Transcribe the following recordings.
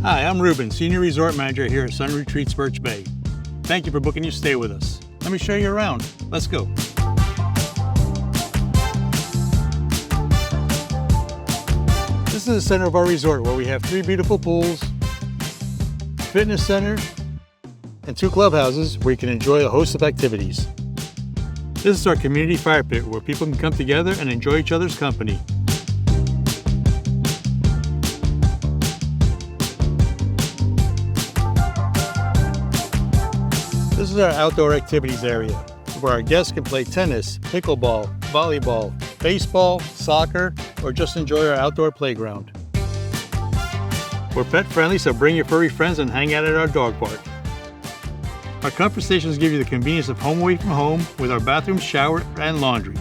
Hi, I'm Ruben, Senior Resort Manager here at Sun Retreats Birch Bay. Thank you for booking your stay with us. Let me show you around. Let's go. This is the center of our resort where we have 3 beautiful pools, fitness center, and 2 clubhouses where you can enjoy a host of activities. This is our community fire pit where people can come together and enjoy each other's company. This is our outdoor activities area, where our guests can play tennis, pickleball, volleyball, baseball, soccer, or just enjoy our outdoor playground. We're pet friendly, so bring your furry friends and hang out at our dog park. Our comfort stations give you the convenience of home away from home with our bathroom, shower, and laundry.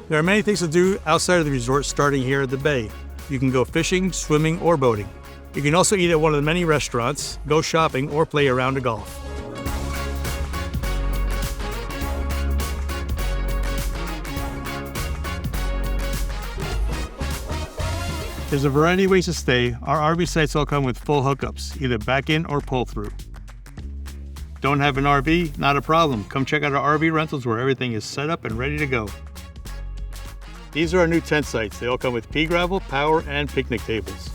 There are many things to do outside of the resort starting here at the bay. You can go fishing, swimming, or boating. You can also eat at one of the many restaurants, go shopping, or play a round of golf. There's a variety of ways to stay. Our RV sites all come with full hookups, either back in or pull through. Don't have an RV? Not a problem. Come check out our RV rentals where everything is set up and ready to go. These are our new tent sites. They all come with pea gravel, power, and picnic tables.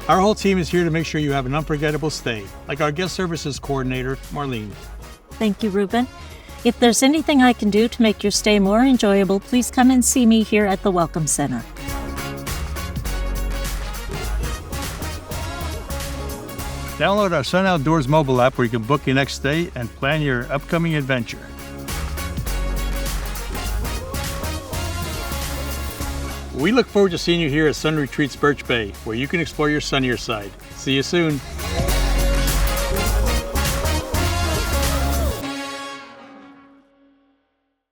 Our whole team is here to make sure you have an unforgettable stay, like our guest services coordinator, Marlene. Thank you, Ruben. If there's anything I can do to make your stay more enjoyable, please come and see me here at the Welcome Center. Download our Sun Outdoors mobile app where you can book your next stay and plan your upcoming adventure. We look forward to seeing you here at Sun Retreats Birch Bay, where you can explore your sunnier side. See you soon.